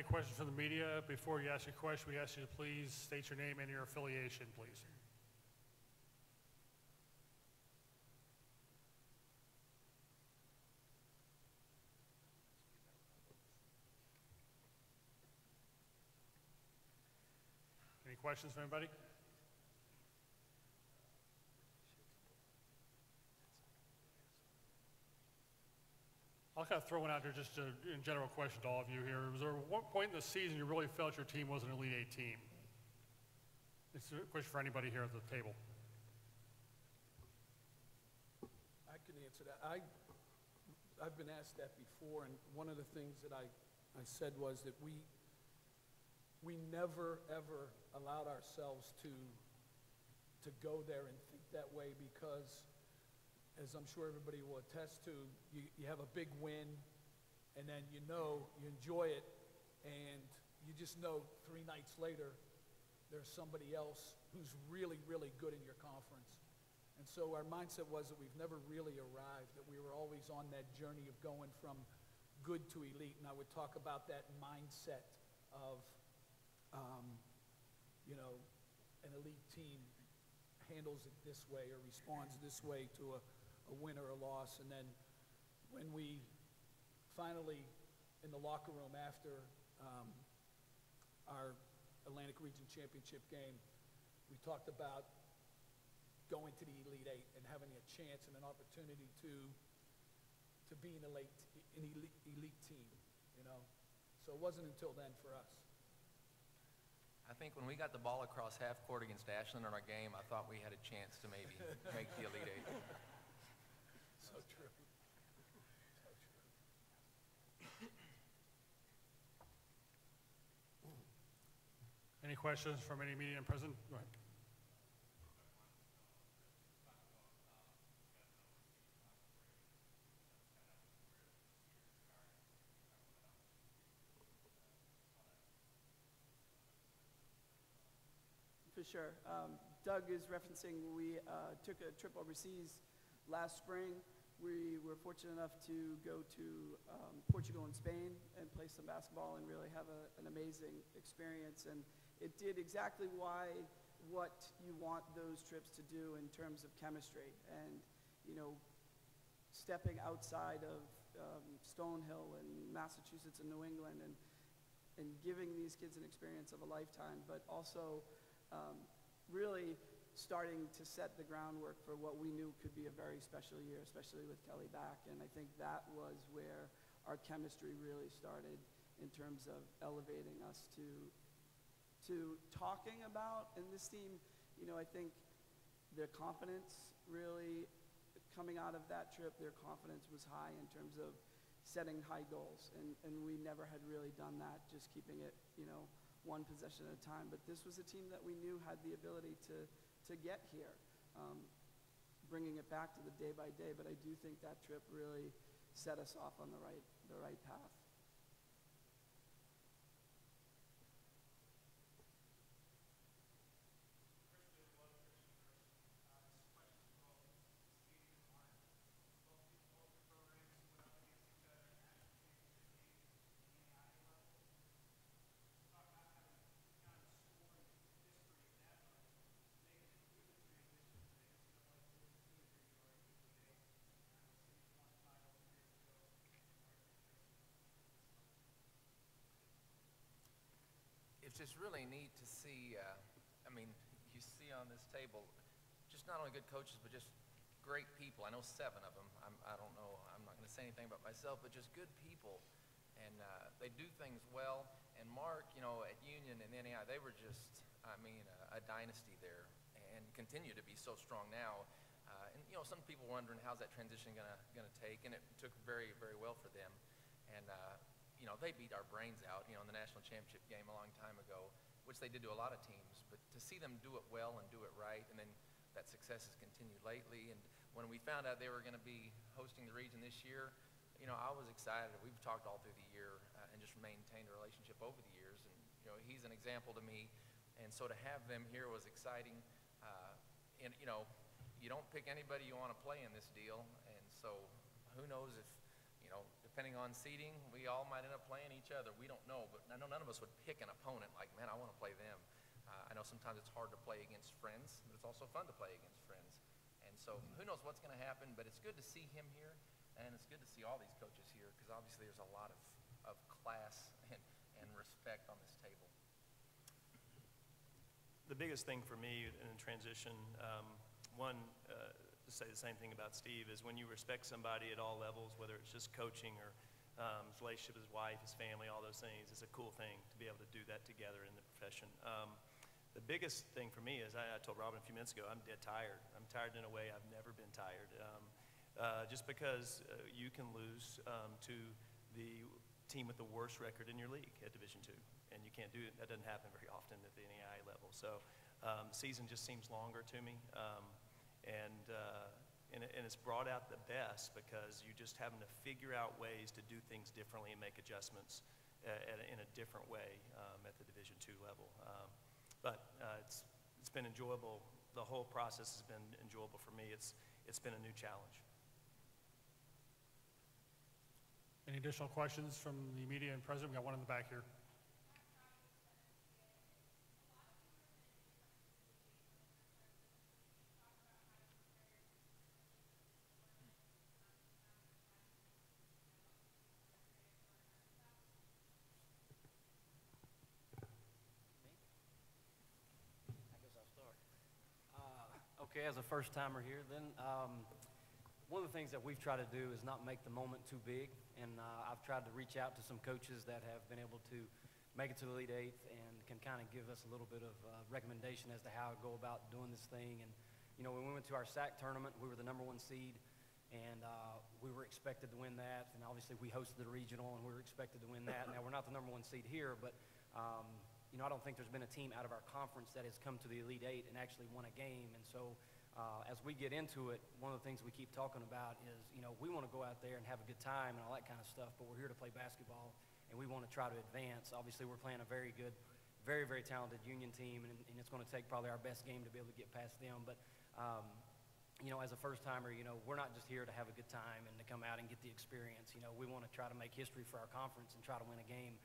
take questions from the media. Before you ask your question, we ask you to please state your name and your affiliation, please. Any questions from anybody? I'll kind of throw one out there just in general question to all of you here. Was there one point in the season you really felt your team was an Elite Eight team? It's a question for anybody here at the table. I can answer that. I've been asked that before, and one of the things that I said was that we never, ever allowed ourselves to go there and think that way because, as I'm sure everybody will attest to, you have a big win, and then you enjoy it, and you just know 3 nights later there's somebody else who's really, really good in your conference. And so our mindset was that we've never really arrived, that we were always on that journey of going from good to elite, and I would talk about that mindset of, an elite team handles it this way or responds this way to a win or a loss. And then when we finally, in the locker room after our Atlantic Region Championship game, we talked about going to the Elite Eight and having a chance and an opportunity to be an elite team, So it wasn't until then for us. I think when we got the ball across half court against Ashland in our game, I thought we had a chance to maybe make the Elite Eight. So true. So true. Any questions from any media and president? Go ahead. For sure. Doug is referencing we took a trip overseas last spring. We were fortunate enough to go to Portugal and Spain and play some basketball and really have an amazing experience. And it did exactly what you want those trips to do in terms of chemistry. And, stepping outside of Stonehill and Massachusetts and New England and giving these kids an experience of a lifetime, but also really starting to set the groundwork for what we knew could be a very special year, especially with Kelly back. And I think that was where our chemistry really started in terms of elevating us to talking about. And this team, I think their confidence really coming out of that trip, their confidence was high in terms of setting high goals. And we never had really done that, just keeping it, one possession at a time. But this was a team that we knew had the ability to get here, bringing it back to the day by day. But I do think that trip really set us off on the right path. It's just really neat to see, you see on this table, just not only good coaches, but just great people. I know 7 of them. I don't know, I'm not going to say anything about myself, but just good people. And they do things well. And Mark, at Union and NAI, they were just, a dynasty there and continue to be so strong now. And some people wondering how's that transition going to take, and it took very, very well for them. And they beat our brains out, in the national championship game a long time ago, which they did to a lot of teams. But to see them do it well and do it right, and then that success has continued lately. And when we found out they were going to be hosting the region this year, I was excited. We've talked all through the year and just maintained a relationship over the years. And, he's an example to me. And so to have them here was exciting. And, you don't pick anybody you want to play in this deal. And so who knows if depending on seeding, we all might end up playing each other. We don't know, but I know none of us would pick an opponent like, man, I want to play them. I know sometimes it's hard to play against friends, but it's also fun to play against friends. And so who knows what's going to happen, but it's good to see him here, and it's good to see all these coaches here, because obviously there's a lot of class and respect on this table. The biggest thing for me in the transition, to say the same thing about Steve, is when you respect somebody at all levels, whether it's just coaching or his relationship with his wife, his family, all those things, it's a cool thing to be able to do that together in the profession. The biggest thing for me is, I told Robin a few minutes ago, I'm dead tired. I'm tired in a way I've never been tired. Just because you can lose to the team with the worst record in your league at Division II, and you can't do it. That doesn't happen very often at the NCAA level. So the season just seems longer to me, and it's brought out the best because you're just having to figure out ways to do things differently and make adjustments in a different way at the Division II level. But it's been enjoyable. The whole process has been enjoyable for me. It's been a new challenge. Any additional questions from the media and president? We got one in the back here. Okay, as a first-timer here, then one of the things that we've tried to do is not make the moment too big, and I've tried to reach out to some coaches that have been able to make it to the Elite Eight and can kind of give us a little bit of recommendation as to how to go about doing this thing. And, you know, when we went to our SAC tournament, we were the #1 seed, and we were expected to win that, and obviously we hosted the regional, and we were expected to win that. Now, we're not the #1 seed here, but you know, I don't think there's been a team out of our conference that has come to the Elite Eight and actually won a game. And so as we get into it, one of the things we keep talking about is, you know, we want to go out there and have a good time and all that kind of stuff, but we're here to play basketball, and we want to try to advance. Obviously, we're playing a very good, very, very talented Union team, and it's going to take probably our best game to be able to get past them. But, you know, as a first-timer, you know, we're not just here to have a good time and to come out and get the experience. You know, we want to try to make history for our conference and try to win a game.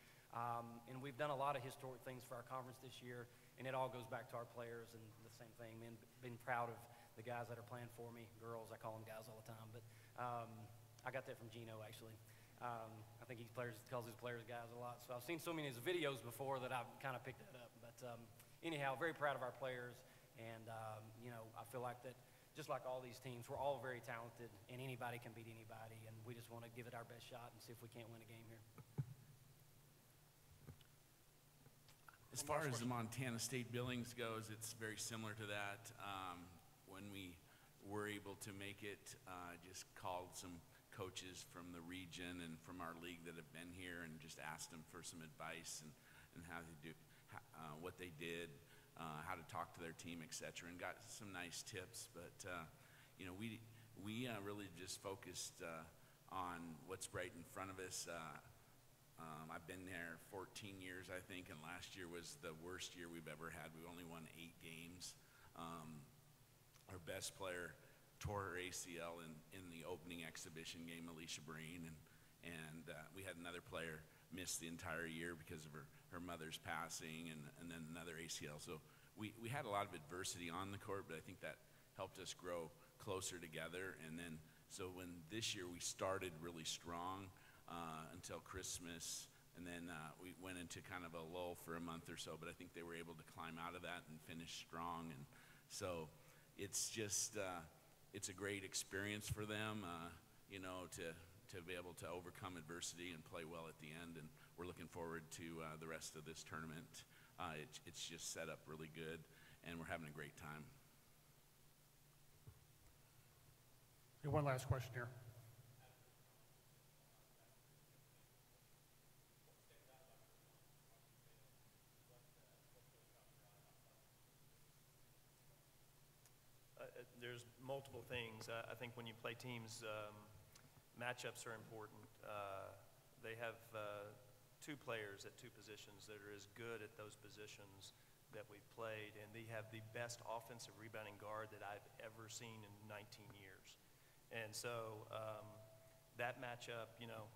And we've done a lot of historic things for our conference this year, and it all goes back to our players and the same thing, man, being proud of the guys that are playing for me, girls, I call them guys all the time, but I got that from Gino, actually. I think he calls his players guys a lot, so I've seen so many of his videos before that I've kind of picked that up, but anyhow, very proud of our players, and you know, I feel like that just like all these teams, we're all very talented, and anybody can beat anybody, and we just want to give it our best shot and see if we can't win a game here. As far as the Montana State Billings goes, it's very similar to that. When we were able to make it, just called some coaches from the region and from our league that have been here and just asked them for some advice and how to do, what they did, how to talk to their team, etc., and got some nice tips. But you know, we really just focused on what's right in front of us. I've been there 14 years, I think, and last year was the worst year we've ever had. We only won 8 games. Our best player tore her ACL in the opening exhibition game, Alicia Breen, and we had another player miss the entire year because of her mother's passing, and then another ACL. So we had a lot of adversity on the court, but I think that helped us grow closer together. And then, so when this year we started really strong, until Christmas, and then we went into kind of a lull for a month or so, but I think they were able to climb out of that and finish strong. And so it's just, it's a great experience for them, you know, to be able to overcome adversity and play well at the end. And we're looking forward to the rest of this tournament. It's just set up really good, and we're having a great time. Okay, one last question here. There's multiple things. I think when you play teams, matchups are important. They have 2 players at 2 positions that are as good at those positions that we've played, and they have the best offensive rebounding guard that I've ever seen in 19 years. And so that matchup, you know,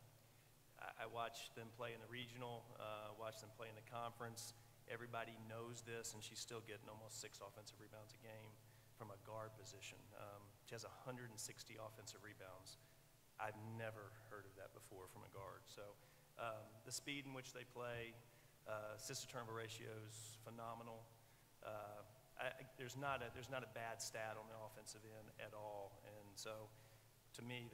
I watch them play in the regional, watch them play in the conference. Everybody knows this, and she's still getting almost 6 offensive rebounds a game from a guard position. She has 160 offensive rebounds. I've never heard of that before from a guard. So the speed in which they play, assist-to-turnover ratio is phenomenal. There's not a bad stat on the offensive end at all, and so to me,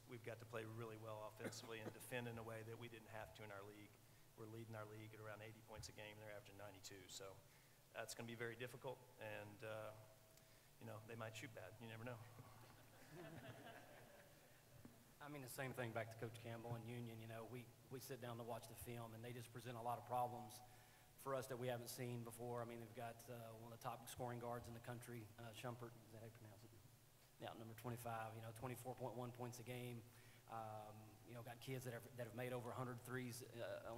we've got to play really well offensively and defend in a way that we didn't have to in our league. We're leading our league at around 80 points a game, and they're averaging 92, so that's going to be very difficult, and they might shoot bad. You never know. I mean, the same thing back to Coach Campbell and Union. We sit down to watch the film, and they just present a lot of problems for us that we haven't seen before. I mean, they've got one of the top scoring guards in the country, Shumpert, is that how you pronounce it? Yeah, number 25, 24.1 points a game. Got kids that have made over 100 threes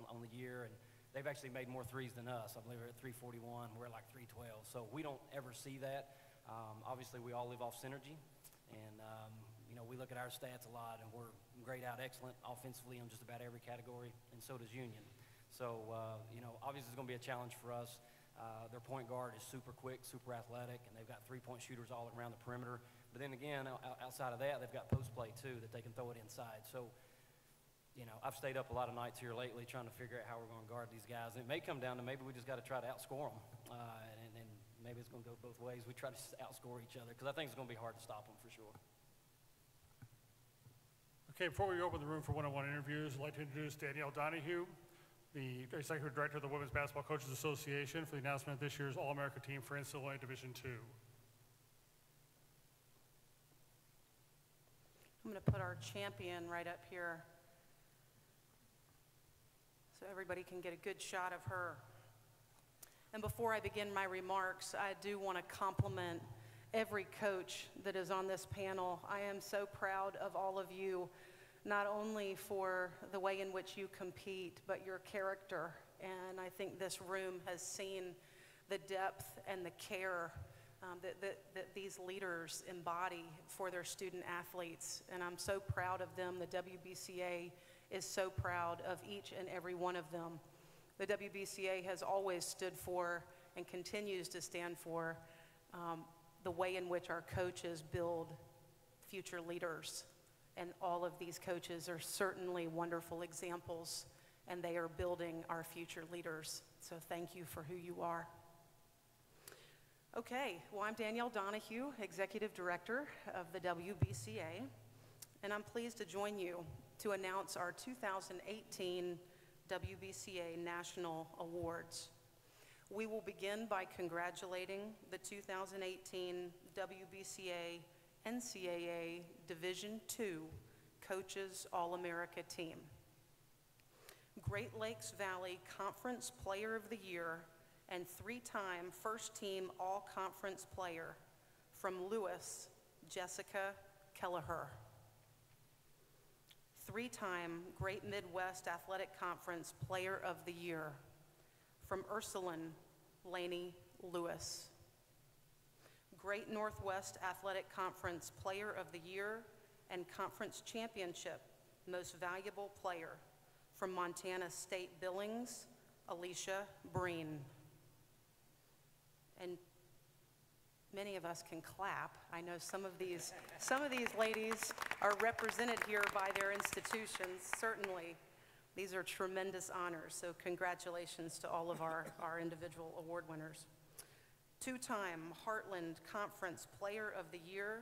on the year, and they've actually made more threes than us. I believe we're at 341, we're at like 312. So we don't ever see that. Obviously, we all live off synergy, and we look at our stats a lot, and we're grayed out excellent offensively on just about every category, and so does Union. So, obviously it's going to be a challenge for us. Their point guard is super quick, super athletic, and they've got three-point shooters all around the perimeter. But then again, outside of that, they've got post play too, that they can throw it inside. So, I've stayed up a lot of nights here lately trying to figure out how we're going to guard these guys. And it may come down to maybe we just got to try to outscore them, and maybe it's going to go both ways. We try to outscore each other, because I think it's going to be hard to stop them for sure. Okay, before we open the room for one-on-one interviews, I'd like to introduce Danielle Donahue, the Executive Director of the Women's Basketball Coaches Association, for the announcement of this year's All-America team for NCAA Division II. I'm going to put our champion right up here so everybody can get a good shot of her. And before I begin my remarks, I do want to compliment every coach that is on this panel. I am so proud of all of you, not only for the way in which you compete, but your character. And I think this room has seen the depth and the care that these leaders embody for their student athletes. And I'm so proud of them. The WBCA is so proud of each and every one of them. The WBCA has always stood for and continues to stand for the way in which our coaches build future leaders. And all of these coaches are certainly wonderful examples, and they are building our future leaders. So thank you for who you are. Okay, well, I'm Danielle Donahue, Executive Director of the WBCA, and I'm pleased to join you to announce our 2018 WBCA National Awards. We will begin by congratulating the 2018 WBCA NCAA Division II Coaches All-America Team. Great Lakes Valley Conference Player of the Year and 3-time first-team All-Conference Player from Lewis, Jessica Kelleher. 3-time Great Midwest Athletic Conference Player of the Year from Ursuline, Laney Lewis. Great Northwest Athletic Conference Player of the Year and Conference Championship Most Valuable Player from Montana State Billings, Alicia Breen. And many of us can clap. I know some of these ladies are represented here by their institutions, certainly. These are tremendous honors, so congratulations to all of our individual award winners. 2-time Heartland Conference Player of the Year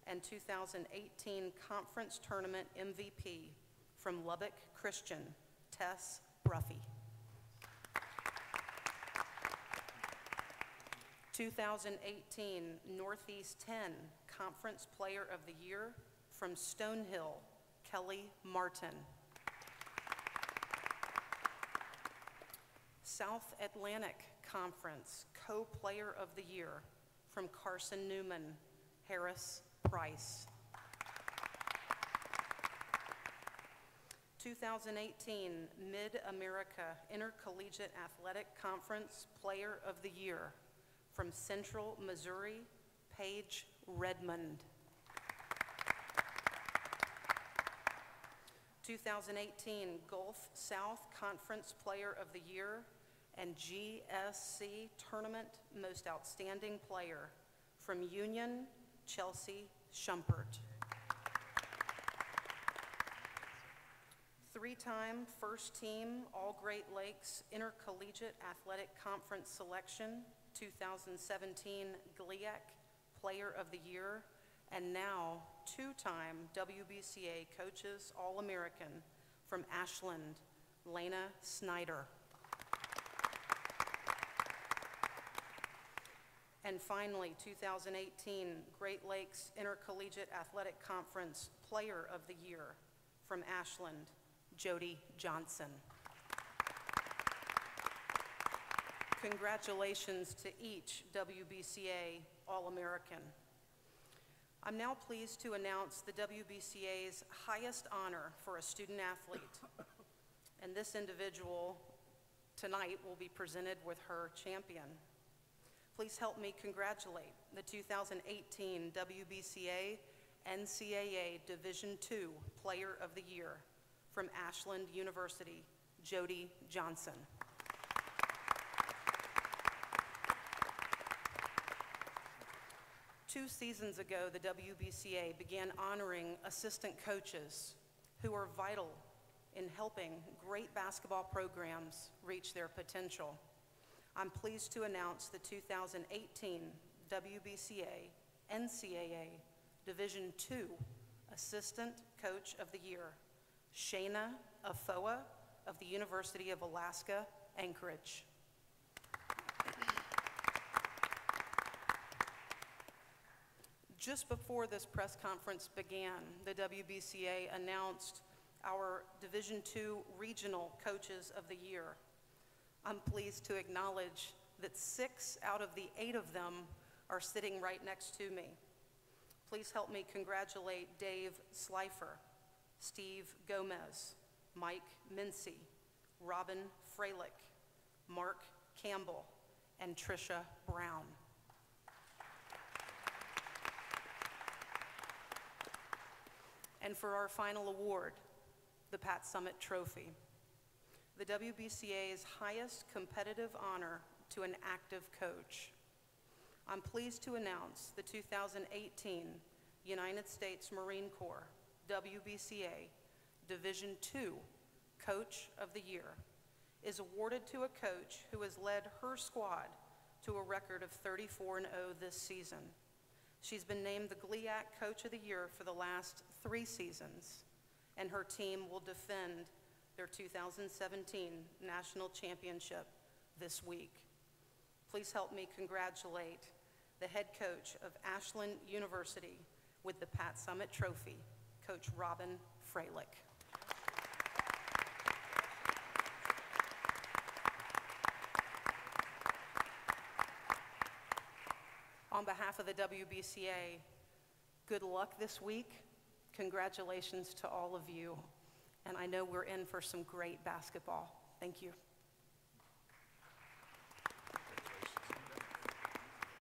and 2018 Conference Tournament MVP from Lubbock Christian, Tess Bruffy. 2018 Northeast 10 Conference Player of the Year from Stonehill, Kelly Martin. South Atlantic Conference Co-Player of the Year from Carson Newman, Harris Price. 2018 Mid-America Intercollegiate Athletic Conference Player of the Year from Central Missouri, Paige Redmond. 2018 Gulf South Conference Player of the Year and GSC Tournament Most Outstanding Player from Union, Chelsea Schumpert. Three-time first team All-Great Lakes Intercollegiate Athletic Conference Selection 2017 GLIAC Player of the Year, and now two-time WBCA Coaches All-American from Ashland, Lena Snyder. And finally, 2018 Great Lakes Intercollegiate Athletic Conference Player of the Year from Ashland, Jody Johnson. Congratulations to each WBCA All-American. I'm now pleased to announce the WBCA's highest honor for a student athlete. And this individual tonight will be presented with her champion. Please help me congratulate the 2018 WBCA NCAA Division II Player of the Year from Ashland University, Jody Johnson. Two seasons ago, the WBCA began honoring assistant coaches who are vital in helping great basketball programs reach their potential. I'm pleased to announce the 2018 WBCA NCAA Division II Assistant Coach of the Year, Shayna Afoa of the University of Alaska, Anchorage. Just before this press conference began, the WBCA announced our Division II Regional Coaches of the Year. I'm pleased to acknowledge that 6 out of the 8 of them are sitting right next to me. Please help me congratulate Dave Slifer, Steve Gomez, Mike Mincy, Robin Freilich, Mark Campbell, and Trisha Brown. And for our final award, the Pat Summitt Trophy, the WBCA's highest competitive honor to an active coach. I'm pleased to announce the 2018 United States Marine Corps WBCA Division II Coach of the Year is awarded to a coach who has led her squad to a record of 34-0 this season. She's been named the GLIAC Coach of the Year for the last 3 seasons, and her team will defend their 2017 National Championship this week. Please help me congratulate the head coach of Ashland University with the Pat Summitt Trophy, Coach Robin Freilich. On behalf of the WBCA, good luck this week. Congratulations to all of you. And I know we're in for some great basketball. Thank you.